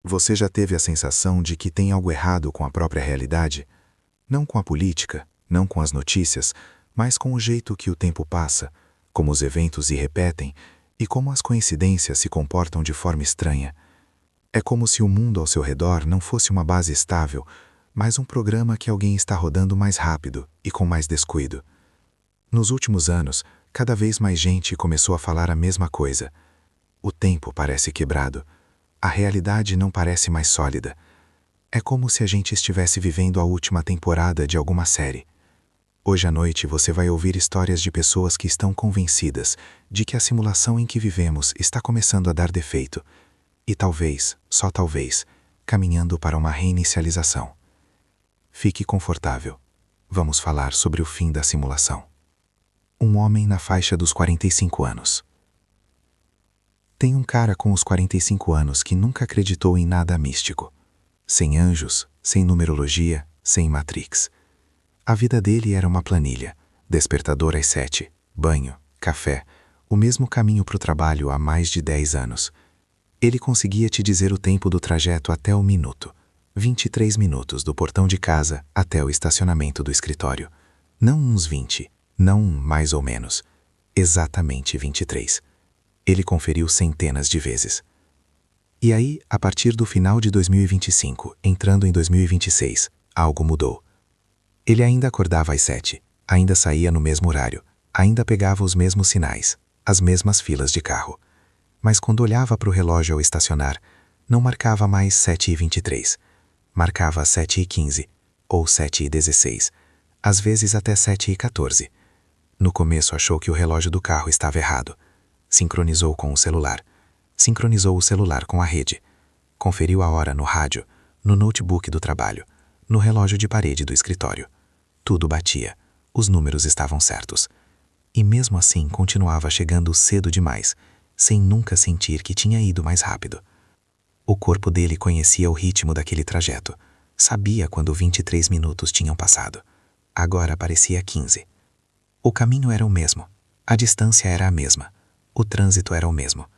Você já teve a sensação de que tem algo errado com a própria realidade? Não com a política, não com as notícias, mas com o jeito que o tempo passa, como os eventos se repetem e como as coincidências se comportam de forma estranha. É como se o mundo ao seu redor não fosse uma base estável, mas um programa que alguém está rodando mais rápido e com mais descuido. Nos últimos anos, cada vez mais gente começou a falar a mesma coisa. O tempo parece quebrado. A realidade não parece mais sólida. É como se a gente estivesse vivendo a última temporada de alguma série. Hoje à noite você vai ouvir histórias de pessoas que estão convencidas de que a simulação em que vivemos está começando a dar defeito e talvez, só talvez, caminhando para uma reinicialização. Fique confortável. Vamos falar sobre o fim da simulação. Um homem na faixa dos 45 anos. Tem um cara com os 45 anos que nunca acreditou em nada místico. Sem anjos, sem numerologia, sem Matrix. A vida dele era uma planilha, despertador às 7, banho, café, o mesmo caminho para o trabalho há mais de 10 anos. Ele conseguia te dizer o tempo do trajeto até o minuto, 23 minutos do portão de casa até o estacionamento do escritório. Não uns 20, não um mais ou menos, exatamente 23. Ele conferiu centenas de vezes. E aí, a partir do final de 2025, entrando em 2026, algo mudou. Ele ainda acordava às 7, ainda saía no mesmo horário, ainda pegava os mesmos sinais, as mesmas filas de carro. Mas quando olhava para o relógio ao estacionar, não marcava mais 7h23. Marcava 7h15, ou 7h16, às vezes até 7h14. No começo achou que o relógio do carro estava errado. Sincronizou com o celular. Sincronizou o celular com a rede. Conferiu a hora no rádio, no notebook do trabalho, no relógio de parede do escritório. Tudo batia. Os números estavam certos. E mesmo assim continuava chegando cedo demais, sem nunca sentir que tinha ido mais rápido. O corpo dele conhecia o ritmo daquele trajeto. Sabia quando 23 minutos tinham passado. Agora parecia 15. O caminho era o mesmo. A distância era a mesma. O trânsito era o mesmo.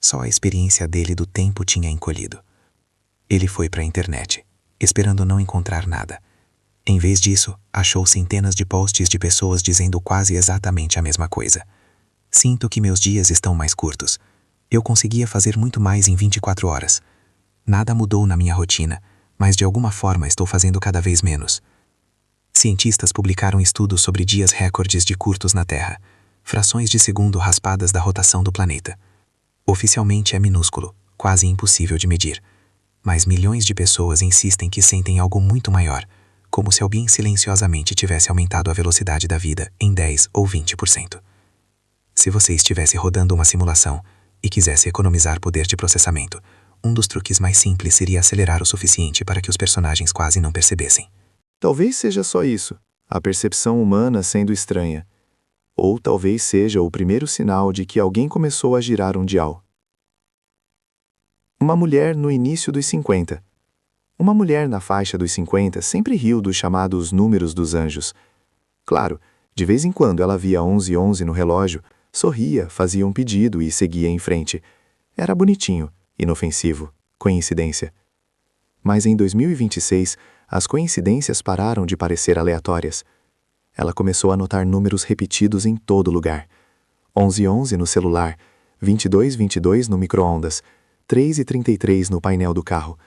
Só a experiência dele do tempo tinha encolhido. Ele foi para a internet, esperando não encontrar nada. Em vez disso, achou centenas de posts de pessoas dizendo quase exatamente a mesma coisa. Sinto que meus dias estão mais curtos. Eu conseguia fazer muito mais em 24 horas. Nada mudou na minha rotina, mas de alguma forma estou fazendo cada vez menos. Cientistas publicaram estudos sobre dias recordes de curtos na Terra, frações de segundo raspadas da rotação do planeta. Oficialmente é minúsculo, quase impossível de medir. Mas milhões de pessoas insistem que sentem algo muito maior, como se alguém silenciosamente tivesse aumentado a velocidade da vida em 10 ou 20%. Se você estivesse rodando uma simulação e quisesse economizar poder de processamento, um dos truques mais simples seria acelerar o suficiente para que os personagens quase não percebessem. Talvez seja só isso, a percepção humana sendo estranha. Ou talvez seja o primeiro sinal de que alguém começou a girar um dial. Uma mulher no início dos 50. Uma mulher na faixa dos 50 sempre riu dos chamados números dos anjos. Claro, de vez em quando ela via 11:11 no relógio, sorria, fazia um pedido e seguia em frente. Era bonitinho, inofensivo, coincidência. Mas em 2026, as coincidências pararam de parecer aleatórias. Ela começou a notar números repetidos em todo lugar. 11:11 no celular, 22:22 no micro-ondas, 3h33 no painel do carro.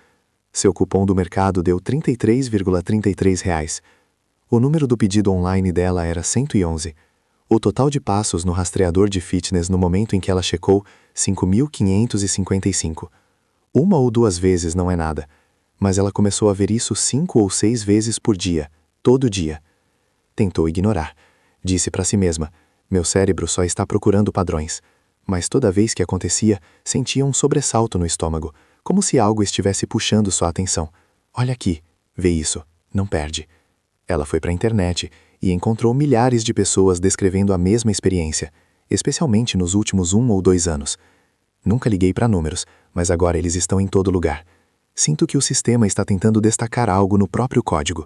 Seu cupom do mercado deu R$ 33,33. O número do pedido online dela era 111. O total de passos no rastreador de fitness no momento em que ela checou, 5.555. Uma ou duas vezes não é nada, mas ela começou a ver isso 5 ou 6 vezes por dia, todo dia. Tentou ignorar. Disse para si mesma, meu cérebro só está procurando padrões. Mas toda vez que acontecia, sentia um sobressalto no estômago, como se algo estivesse puxando sua atenção. Olha aqui, vê isso, não perde. Ela foi para a internet e encontrou milhares de pessoas descrevendo a mesma experiência, especialmente nos últimos 1 ou 2 anos. Nunca liguei para números, mas agora eles estão em todo lugar. Sinto que o sistema está tentando destacar algo no próprio código.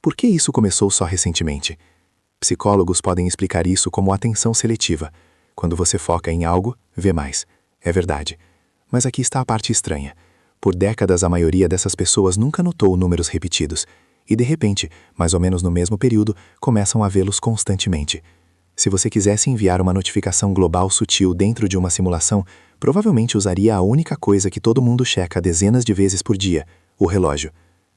Por que isso começou só recentemente? Psicólogos podem explicar isso como atenção seletiva. Quando você foca em algo, vê mais. É verdade. Mas aqui está a parte estranha. Por décadas, a maioria dessas pessoas nunca notou números repetidos, e de repente, mais ou menos no mesmo período, começam a vê-los constantemente. Se você quisesse enviar uma notificação global sutil dentro de uma simulação, provavelmente usaria a única coisa que todo mundo checa dezenas de vezes por dia, o relógio.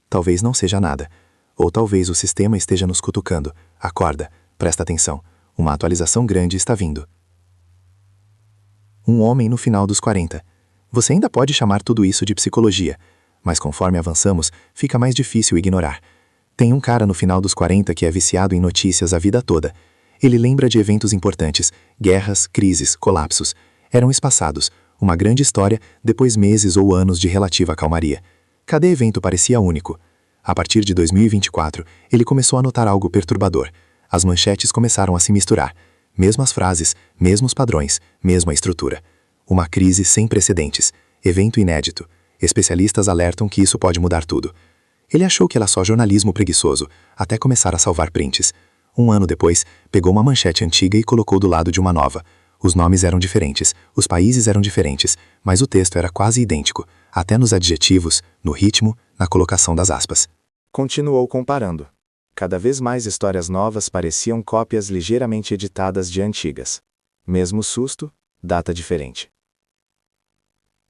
Talvez não seja nada. Ou talvez o sistema esteja nos cutucando. Acorda, presta atenção. Uma atualização grande está vindo. Um homem no final dos 40. Você ainda pode chamar tudo isso de psicologia, mas conforme avançamos, fica mais difícil ignorar. Tem um cara no final dos 40 que é viciado em notícias a vida toda. Ele lembra de eventos importantes, guerras, crises, colapsos. Eram espaçados, uma grande história, depois meses ou anos de relativa calmaria. Cada evento parecia único. A partir de 2024, ele começou a notar algo perturbador. As manchetes começaram a se misturar. Mesmas frases, mesmos padrões, mesma estrutura. Uma crise sem precedentes. Evento inédito. Especialistas alertam que isso pode mudar tudo. Ele achou que era só jornalismo preguiçoso, até começar a salvar prints. Um ano depois, pegou uma manchete antiga e colocou do lado de uma nova. Os nomes eram diferentes, os países eram diferentes, mas o texto era quase idêntico, até nos adjetivos, no ritmo, na colocação das aspas. Continuou comparando. Cada vez mais histórias novas pareciam cópias ligeiramente editadas de antigas. Mesmo susto, data diferente.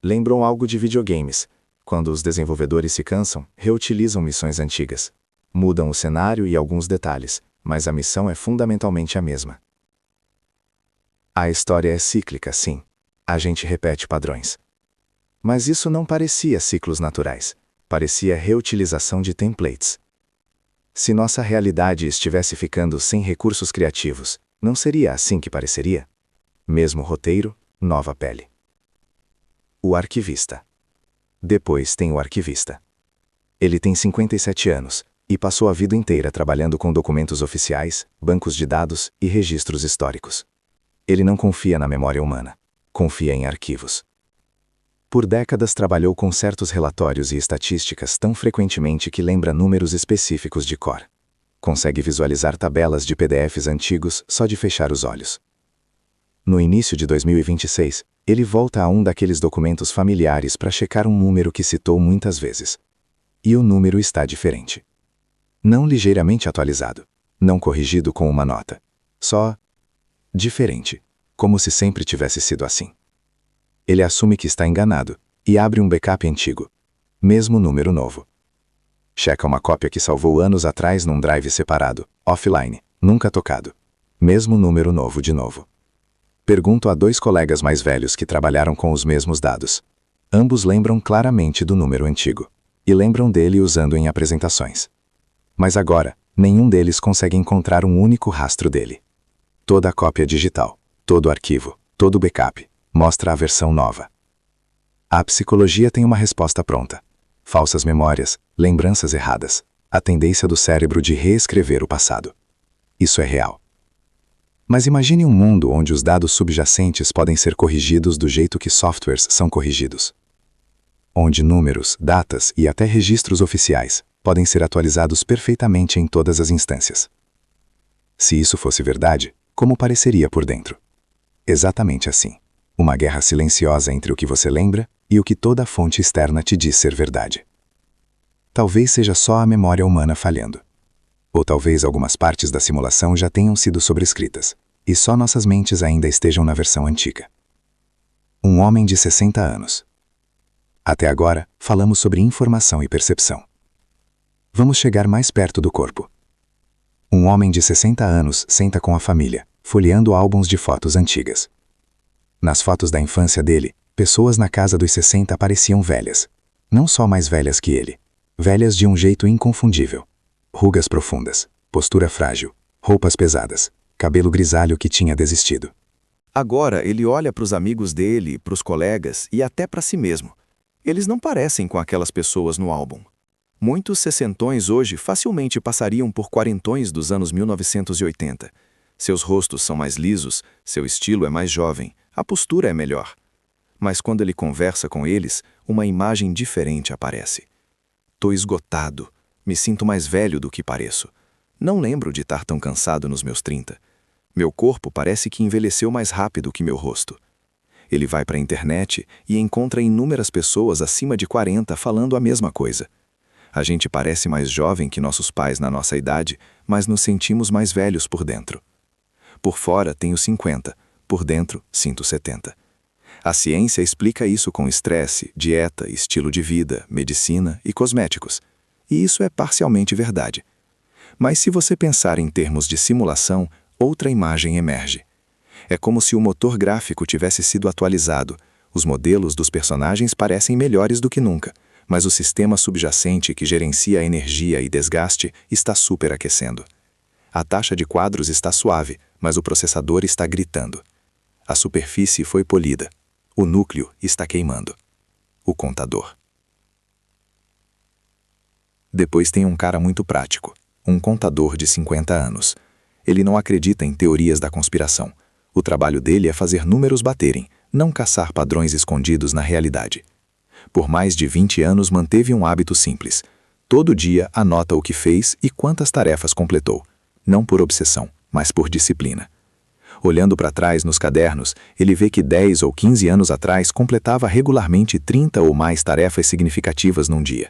Lembram algo de videogames. Quando os desenvolvedores se cansam, reutilizam missões antigas. Mudam o cenário e alguns detalhes, mas a missão é fundamentalmente a mesma. A história é cíclica, sim. A gente repete padrões. Mas isso não parecia ciclos naturais. Parecia reutilização de templates. Se nossa realidade estivesse ficando sem recursos criativos, não seria assim que pareceria? Mesmo roteiro, nova pele. O arquivista. Depois tem o arquivista. Ele tem 57 anos e passou a vida inteira trabalhando com documentos oficiais, bancos de dados e registros históricos. Ele não confia na memória humana, confia em arquivos. Por décadas trabalhou com certos relatórios e estatísticas tão frequentemente que lembra números específicos de cor. Consegue visualizar tabelas de PDFs antigos só de fechar os olhos. No início de 2026, ele volta a um daqueles documentos familiares para checar um número que citou muitas vezes. E o número está diferente. Não ligeiramente atualizado, não corrigido com uma nota. Só diferente, como se sempre tivesse sido assim. Ele assume que está enganado e abre um backup antigo. Mesmo número novo. Checa uma cópia que salvou anos atrás num drive separado, offline, nunca tocado. Mesmo número novo de novo. Pergunto a 2 colegas mais velhos que trabalharam com os mesmos dados. Ambos lembram claramente do número antigo. E lembram dele usando em apresentações. Mas agora, nenhum deles consegue encontrar um único rastro dele. Toda a cópia digital, todo o arquivo, todo o backup, mostra a versão nova. A psicologia tem uma resposta pronta. Falsas memórias, lembranças erradas, a tendência do cérebro de reescrever o passado. Isso é real. Mas imagine um mundo onde os dados subjacentes podem ser corrigidos do jeito que softwares são corrigidos. Onde números, datas e até registros oficiais podem ser atualizados perfeitamente em todas as instâncias. Se isso fosse verdade, como pareceria por dentro? Exatamente assim. Uma guerra silenciosa entre o que você lembra e o que toda a fonte externa te diz ser verdade. Talvez seja só a memória humana falhando. Ou talvez algumas partes da simulação já tenham sido sobrescritas, e só nossas mentes ainda estejam na versão antiga. Um homem de 60 anos. Até agora, falamos sobre informação e percepção. Vamos chegar mais perto do corpo. Um homem de 60 anos senta com a família, folheando álbuns de fotos antigas. Nas fotos da infância dele, pessoas na casa dos 60 pareciam velhas. Não só mais velhas que ele. Velhas de um jeito inconfundível. Rugas profundas, postura frágil, roupas pesadas, cabelo grisalho que tinha desistido. Agora ele olha para os amigos dele, para os colegas e até para si mesmo. Eles não parecem com aquelas pessoas no álbum. Muitos sessentões hoje facilmente passariam por quarentões dos anos 1980. Seus rostos são mais lisos, seu estilo é mais jovem, a postura é melhor. Mas quando ele conversa com eles, uma imagem diferente aparece. Tô esgotado. Me sinto mais velho do que pareço. Não lembro de estar tão cansado nos meus 30. Meu corpo parece que envelheceu mais rápido que meu rosto. Ele vai para a internet e encontra inúmeras pessoas acima de 40 falando a mesma coisa. A gente parece mais jovem que nossos pais na nossa idade, mas nos sentimos mais velhos por dentro. Por fora tenho 50, por dentro sinto 70. A ciência explica isso com estresse, dieta, estilo de vida, medicina e cosméticos. E isso é parcialmente verdade. Mas se você pensar em termos de simulação, outra imagem emerge. É como se o motor gráfico tivesse sido atualizado. Os modelos dos personagens parecem melhores do que nunca, mas o sistema subjacente que gerencia a energia e desgaste está superaquecendo. A taxa de quadros está suave, mas o processador está gritando. A superfície foi polida. O núcleo está queimando. O contador. Depois tem um cara muito prático, um contador de 50 anos. Ele não acredita em teorias da conspiração. O trabalho dele é fazer números baterem, não caçar padrões escondidos na realidade. Por mais de 20 anos manteve um hábito simples. Todo dia anota o que fez e quantas tarefas completou. Não por obsessão, mas por disciplina. Olhando para trás nos cadernos, ele vê que 10 ou 15 anos atrás completava regularmente 30 ou mais tarefas significativas num dia.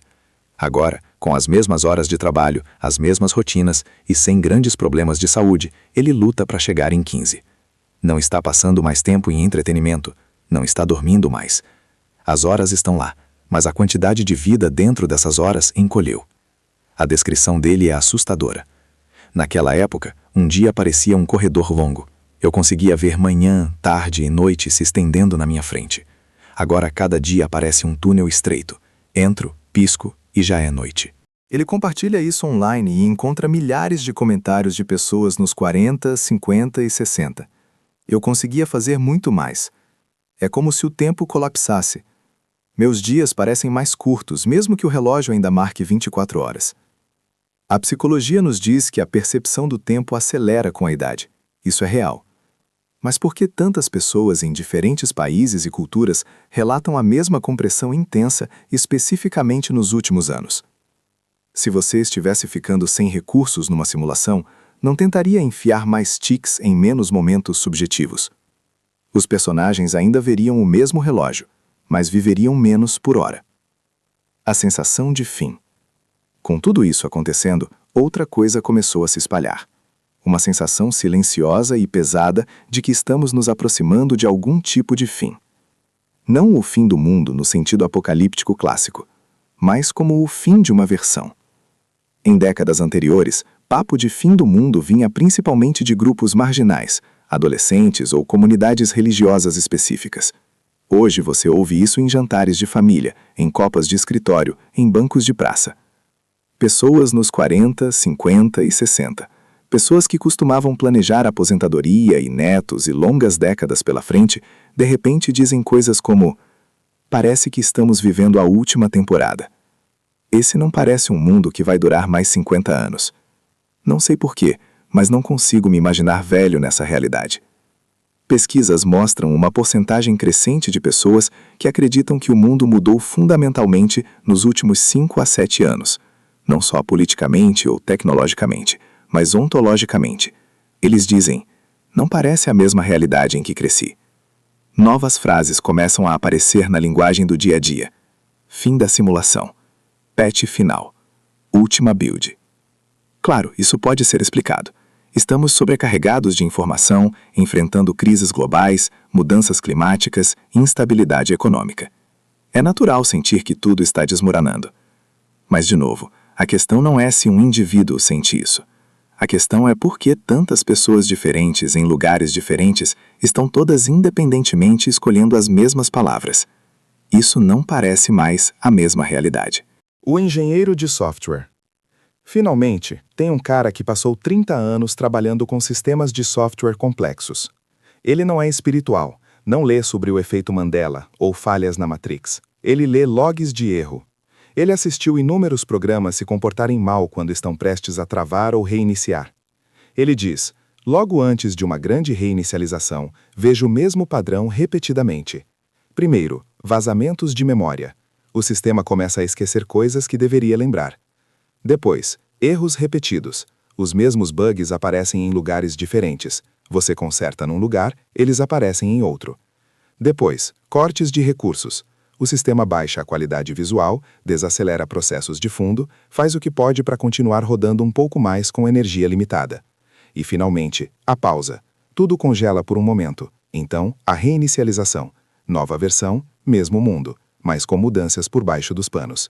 Agora, com as mesmas horas de trabalho, as mesmas rotinas e sem grandes problemas de saúde, ele luta para chegar em 15. Não está passando mais tempo em entretenimento, não está dormindo mais. As horas estão lá, mas a quantidade de vida dentro dessas horas encolheu. A descrição dele é assustadora. Naquela época, um dia parecia um corredor longo. Eu conseguia ver manhã, tarde e noite se estendendo na minha frente. Agora cada dia parece um túnel estreito. Entro, pisco e já é noite. Ele compartilha isso online e encontra milhares de comentários de pessoas nos 40, 50 e 60. Eu conseguia fazer muito mais. É como se o tempo colapsasse. Meus dias parecem mais curtos, mesmo que o relógio ainda marque 24 horas. A psicologia nos diz que a percepção do tempo acelera com a idade. Isso é real. Mas por que tantas pessoas em diferentes países e culturas relatam a mesma compressão intensa, especificamente nos últimos anos? Se você estivesse ficando sem recursos numa simulação, não tentaria enfiar mais tics em menos momentos subjetivos. Os personagens ainda veriam o mesmo relógio, mas viveriam menos por hora. A sensação de fim. Com tudo isso acontecendo, outra coisa começou a se espalhar. Uma sensação silenciosa e pesada de que estamos nos aproximando de algum tipo de fim. Não o fim do mundo no sentido apocalíptico clássico, mas como o fim de uma versão. Em décadas anteriores, papo de fim do mundo vinha principalmente de grupos marginais, adolescentes ou comunidades religiosas específicas. Hoje você ouve isso em jantares de família, em copas de escritório, em bancos de praça. Pessoas nos 40, 50 e 60. Pessoas que costumavam planejar aposentadoria e netos e longas décadas pela frente, de repente dizem coisas como: parece que estamos vivendo a última temporada. Esse não parece um mundo que vai durar mais 50 anos. Não sei porquê, mas não consigo me imaginar velho nessa realidade. Pesquisas mostram uma porcentagem crescente de pessoas que acreditam que o mundo mudou fundamentalmente nos últimos 5 a 7 anos, não só politicamente ou tecnologicamente, mas ontologicamente. Eles dizem: não parece a mesma realidade em que cresci. Novas frases começam a aparecer na linguagem do dia a dia. Fim da simulação. Patch final. Última build. Claro, isso pode ser explicado. Estamos sobrecarregados de informação, enfrentando crises globais, mudanças climáticas e instabilidade econômica. É natural sentir que tudo está desmoronando. Mas, de novo, a questão não é se um indivíduo sente isso. A questão é por que tantas pessoas diferentes em lugares diferentes estão todas independentemente escolhendo as mesmas palavras. Isso não parece mais a mesma realidade. O engenheiro de software. Finalmente, tem um cara que passou 30 anos trabalhando com sistemas de software complexos. Ele não é espiritual, não lê sobre o efeito Mandela ou falhas na Matrix. Ele lê logs de erro. Ele assistiu inúmeros programas se comportarem mal quando estão prestes a travar ou reiniciar. Ele diz: logo antes de uma grande reinicialização, vejo o mesmo padrão repetidamente. Primeiro, vazamentos de memória. O sistema começa a esquecer coisas que deveria lembrar. Depois, erros repetidos. Os mesmos bugs aparecem em lugares diferentes. Você conserta num lugar, eles aparecem em outro. Depois, cortes de recursos. O sistema baixa a qualidade visual, desacelera processos de fundo, faz o que pode para continuar rodando um pouco mais com energia limitada. E, finalmente, a pausa. Tudo congela por um momento. Então, a reinicialização. Nova versão, mesmo mundo, mas com mudanças por baixo dos panos.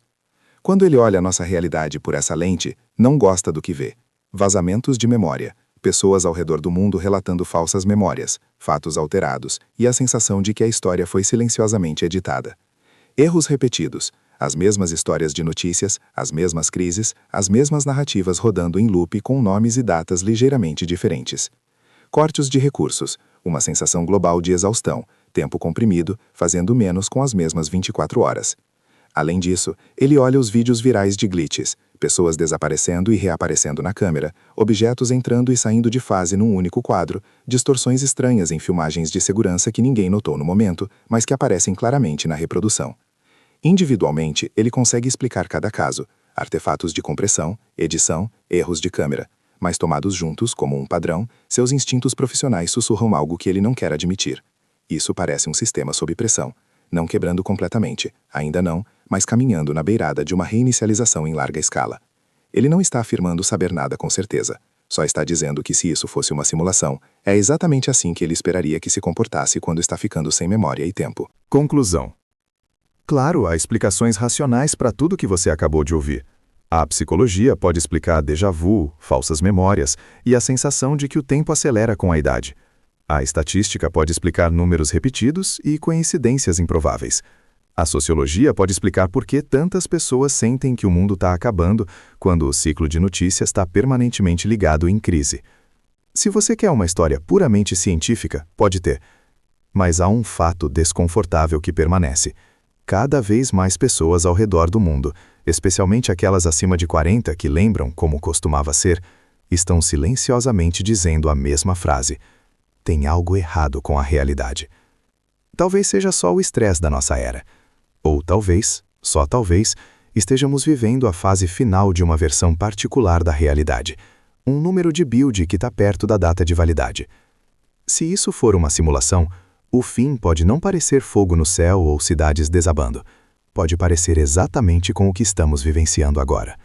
Quando ele olha a nossa realidade por essa lente, não gosta do que vê. Vazamentos de memória. Pessoas ao redor do mundo relatando falsas memórias, fatos alterados e a sensação de que a história foi silenciosamente editada. Erros repetidos, as mesmas histórias de notícias, as mesmas crises, as mesmas narrativas rodando em loop com nomes e datas ligeiramente diferentes. Cortes de recursos, uma sensação global de exaustão, tempo comprimido, fazendo menos com as mesmas 24 horas. Além disso, ele olha os vídeos virais de glitches, pessoas desaparecendo e reaparecendo na câmera, objetos entrando e saindo de fase num único quadro, distorções estranhas em filmagens de segurança que ninguém notou no momento, mas que aparecem claramente na reprodução. Individualmente, ele consegue explicar cada caso, artefatos de compressão, edição, erros de câmera, mas tomados juntos, como um padrão, seus instintos profissionais sussurram algo que ele não quer admitir. Isso parece um sistema sob pressão, não quebrando completamente, ainda não, mas caminhando na beirada de uma reinicialização em larga escala. Ele não está afirmando saber nada com certeza, só está dizendo que se isso fosse uma simulação, é exatamente assim que ele esperaria que se comportasse quando está ficando sem memória e tempo. Conclusão. Claro, há explicações racionais para tudo que você acabou de ouvir. A psicologia pode explicar déjà vu, falsas memórias e a sensação de que o tempo acelera com a idade. A estatística pode explicar números repetidos e coincidências improváveis. A sociologia pode explicar por que tantas pessoas sentem que o mundo está acabando quando o ciclo de notícias está permanentemente ligado em crise. Se você quer uma história puramente científica, pode ter. Mas há um fato desconfortável que permanece. Cada vez mais pessoas ao redor do mundo, especialmente aquelas acima de 40 que lembram como costumava ser, estão silenciosamente dizendo a mesma frase. Tem algo errado com a realidade. Talvez seja só o estresse da nossa era. Ou talvez, só talvez, estejamos vivendo a fase final de uma versão particular da realidade. Um número de build que está perto da data de validade. Se isso for uma simulação, o fim pode não parecer fogo no céu ou cidades desabando. Pode parecer exatamente com o que estamos vivenciando agora.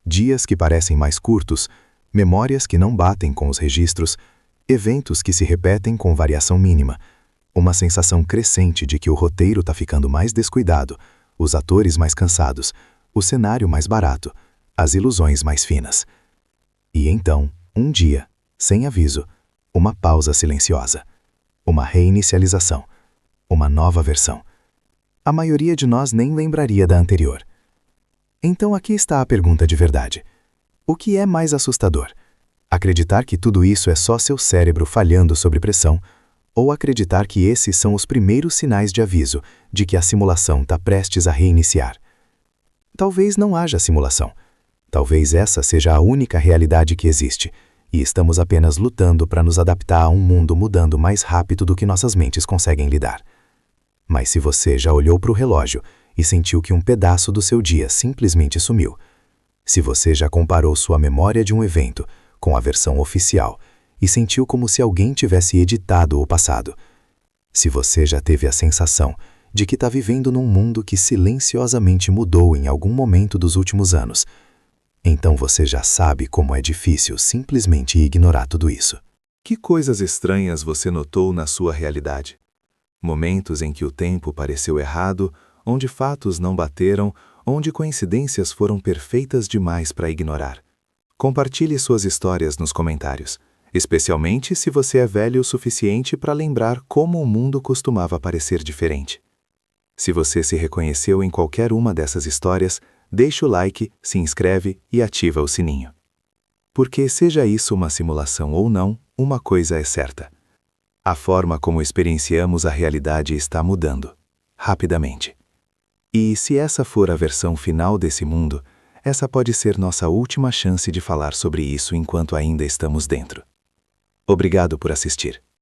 Dias que parecem mais curtos, memórias que não batem com os registros, eventos que se repetem com variação mínima, uma sensação crescente de que o roteiro está ficando mais descuidado, os atores mais cansados, o cenário mais barato, as ilusões mais finas. E então, um dia, sem aviso, uma pausa silenciosa, uma reinicialização, uma nova versão. A maioria de nós nem lembraria da anterior. Então aqui está a pergunta de verdade. O que é mais assustador? Acreditar que tudo isso é só seu cérebro falhando sob pressão, ou acreditar que esses são os primeiros sinais de aviso de que a simulação está prestes a reiniciar? Talvez não haja simulação. Talvez essa seja a única realidade que existe, e estamos apenas lutando para nos adaptar a um mundo mudando mais rápido do que nossas mentes conseguem lidar. Mas se você já olhou para o relógio e sentiu que um pedaço do seu dia simplesmente sumiu, se você já comparou sua memória de um evento com a versão oficial e sentiu como se alguém tivesse editado o passado, se você já teve a sensação de que está vivendo num mundo que silenciosamente mudou em algum momento dos últimos anos, então você já sabe como é difícil simplesmente ignorar tudo isso. Que coisas estranhas você notou na sua realidade? Momentos em que o tempo pareceu errado, onde fatos não bateram, onde coincidências foram perfeitas demais para ignorar. Compartilhe suas histórias nos comentários, especialmente se você é velho o suficiente para lembrar como o mundo costumava parecer diferente. Se você se reconheceu em qualquer uma dessas histórias, deixa o like, se inscreve e ativa o sininho. Porque seja isso uma simulação ou não, uma coisa é certa. A forma como experienciamos a realidade está mudando, rapidamente. E se essa for a versão final desse mundo, essa pode ser nossa última chance de falar sobre isso enquanto ainda estamos dentro. Obrigado por assistir.